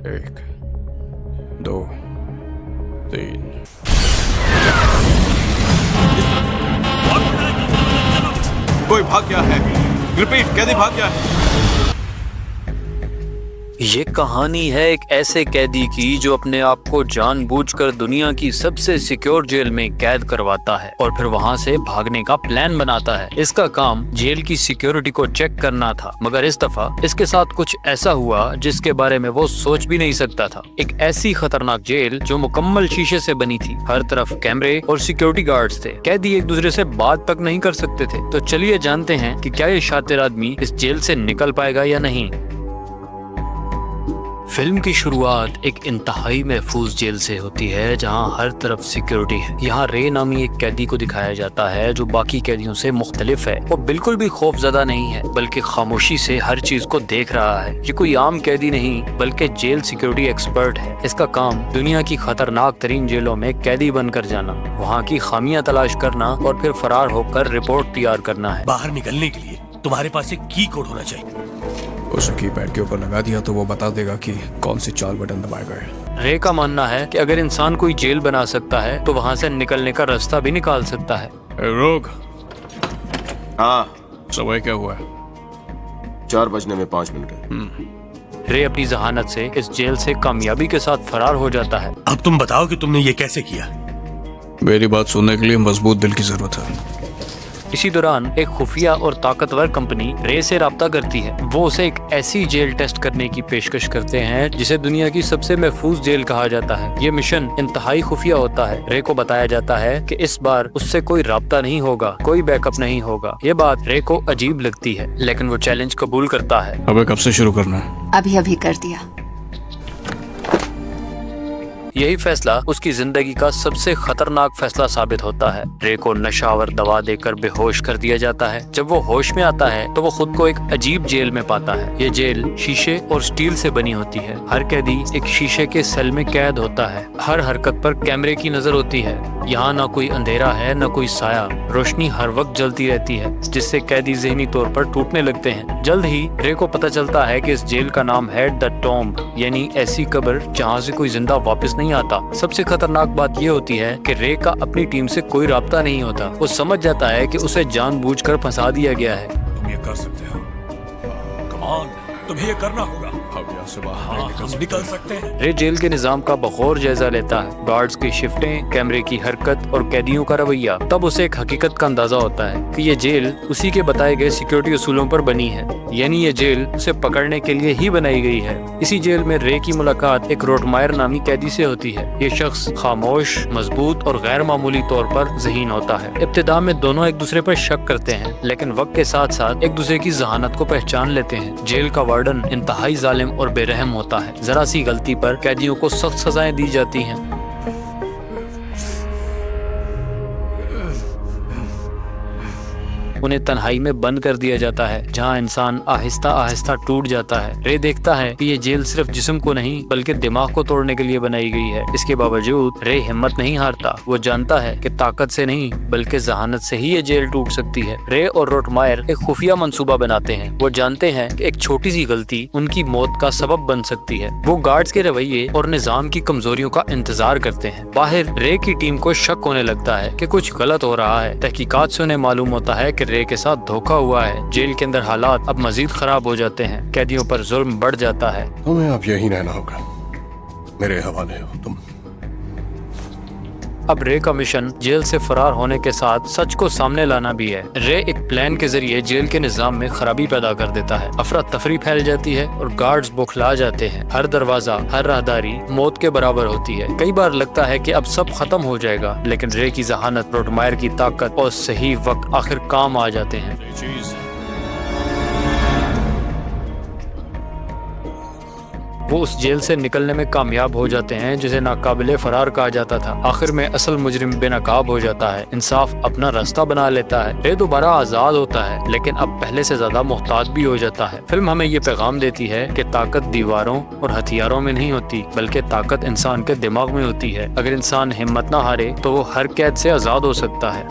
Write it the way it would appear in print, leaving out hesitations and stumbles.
एक, दो, तीन। कोई भाग गया है। रिपीट, कैदी भाग गया है। ये कहानी है एक ऐसे कैदी की जो अपने आप को जानबूझकर दुनिया की सबसे सिक्योर जेल में कैद करवाता है और फिर वहाँ से भागने का प्लान बनाता है। इसका काम जेल की सिक्योरिटी को चेक करना था, मगर इस दफा इसके साथ कुछ ऐसा हुआ जिसके बारे में वो सोच भी नहीं सकता था। एक ऐसी खतरनाक जेल जो मुकम्मल शीशे से बनी थी, हर तरफ कैमरे और सिक्योरिटी गार्ड्स थे। कैदी एक दूसरे से बात तक नहीं कर सकते थे। तो चलिए जानते हैं कि क्या ये शातिर आदमी इस जेल से निकल पाएगा या नहीं। फिल्म की शुरुआत एक इंतहाई महफूज जेल से होती है जहां हर तरफ सिक्योरिटी है। यहाँ रे नामी एक कैदी को दिखाया जाता है जो बाकी कैदियों से मुख्तलिफ है। वो बिल्कुल भी खौफजदा नहीं है, बल्कि खामोशी से हर चीज को देख रहा है। ये कोई आम कैदी नहीं बल्कि जेल सिक्योरिटी एक्सपर्ट है। इसका काम दुनिया की खतरनाक तरीन जेलों में कैदी बनकर जाना, वहाँ की खामियां तलाश करना और फिर फरार होकर रिपोर्ट तैयार करना है। बाहर निकलने के लिए तुम्हारे पास एक की कोड होना चाहिए। उसे कीपैड के ऊपर लगा दिया तो वो बता देगा कि कौन से 4 बटन दबाए गए। रे का मानना है कि अगर इंसान कोई जेल बना सकता है तो वहाँ से निकलने का रास्ता भी निकाल सकता है। रोग, हाँ, समय क्या हुआ है? 4 बजने में 5 मिनट है। रे अपनी जहानत से इस जेल से कामयाबी के साथ फरार हो जाता है। अब तुम बताओ कि तुमने ये कैसे किया। मेरी बात सुनने के लिए मजबूत दिल की जरूरत है। इसी दौरान एक खुफिया और ताकतवर कंपनी रे से राब्ता करती है। वो उसे एक ऐसी जेल टेस्ट करने की पेशकश करते हैं जिसे दुनिया की सबसे महफूज जेल कहा जाता है। ये मिशन इंतहाई खुफिया होता है। रे को बताया जाता है कि इस बार उससे कोई राब्ता नहीं होगा, कोई बैकअप नहीं होगा। ये बात रे को अजीब लगती है, लेकिन वो चैलेंज कबूल करता है। अबे कब से शुरू करना है? अभी अभी कर दिया। यही फैसला उसकी जिंदगी का सबसे खतरनाक फैसला साबित होता है। रे को नशावर दवा देकर बेहोश कर दिया जाता है। जब वो होश में आता है तो वो खुद को एक अजीब जेल में पाता है। ये जेल शीशे और स्टील से बनी होती है। हर कैदी एक शीशे के सेल में कैद होता है। हर हरकत पर कैमरे की नजर होती है। यहाँ ना कोई अंधेरा है न कोई साया। रोशनी हर वक्त जलती रहती है जिससे कैदी ज़हनी तौर पर टूटने लगते हैं। जल्द ही रे को पता चलता है कि इस जेल का नाम है द टॉम्ब, यानी ऐसी कब्र जहाँ से कोई जिंदा वापस नहीं आता। सबसे खतरनाक बात ये होती है कि रे का अपनी टीम से कोई राब्ता नहीं होता। वो समझ जाता है कि उसे जानबूझकर फंसा दिया गया है। तुम ये कर सकते हो। कम ऑन, तुम्हें ये करना होगा। अब यहाँ से बाहर हाँ, हम निकल सकते हैं। रे जेल के निजाम का बगौर जायजा लेता है। गार्ड्स की शिफ्टें, कैमरे की हरकत और कैदियों का रवैया। तब उसे एक हकीकत का अंदाजा होता है कि ये जेल उसी के बताए गए सिक्योरिटी उसूलों पर बनी है, यानी ये जेल उसे पकड़ने के लिए ही बनाई गई है। इसी जेल में रे की मुलाकात एक रोटमायर नामी कैदी से होती है। ये शख्स खामोश, मजबूत और गैर मामूली तौर पर ज़हीन होता है। इब्तिदा में दोनों एक दूसरे पर शक करते हैं, लेकिन वक्त के साथ साथ एक दूसरे की जहानत को पहचान लेते हैं। जेल का वार्डन इंतहाई जालिम और बेरहम होता है। जरा सी गलती पर कैदियों को सख्त सजाएं दी जाती हैं। उन्हें तन्हाई में बंद कर दिया जाता है जहां इंसान आहिस्ता आहिस्ता टूट जाता है। रे देखता है कि ये जेल सिर्फ जिस्म को नहीं बल्कि दिमाग को तोड़ने के लिए बनाई गई है। इसके बावजूद रे हिम्मत नहीं हारता। वो जानता है कि ताकत से नहीं बल्कि जहानत से ही ये जेल टूट सकती है। रे और रोटमायर एक खुफिया मंसूबा बनाते हैं। वो जानते हैं कि एक छोटी सी गलती उनकी मौत का सबब बन सकती है। वो गार्ड्स के रवैये और निजाम की कमजोरियों का इंतजार करते हैं। बाहर रे की टीम को शक होने लगता है कि कुछ गलत हो रहा है। तहकीकात से उन्हें मालूम होता है कि रे के साथ धोखा हुआ है। जेल के अंदर हालात अब मजीद खराब हो जाते हैं। कैदियों पर जुल्म बढ़ जाता है। तुम्हें अब यही रहना होगा। मेरे हवाले हो तुम। अब रे का मिशन जेल से फरार होने के साथ सच को सामने लाना भी है। रे एक प्लान के जरिए जेल के निजाम में खराबी पैदा कर देता है। अफरा तफरी फैल जाती है और गार्ड्स बौखला जाते हैं। हर दरवाजा, हर राहदारी मौत के बराबर होती है। कई बार लगता है कि अब सब खत्म हो जाएगा, लेकिन रे की जहानत, रोटमायर की ताकत और सही वक्त आखिर काम आ जाते हैं। वो उस जेल से निकलने में कामयाब हो जाते हैं जिसे नाकाबिले फरार कहा जाता था। आखिर में असल मुजरिम बेनकाब हो जाता है। इंसाफ अपना रास्ता बना लेता है। रे दोबारा आजाद होता है, लेकिन अब पहले से ज्यादा मोहताज भी हो जाता है। फिल्म हमें ये पैगाम देती है कि ताकत दीवारों और हथियारों में नहीं होती, बल्कि ताकत इंसान के दिमाग में होती है। अगर इंसान हिम्मत ना हारे तो वो हर कैद से आजाद हो सकता है।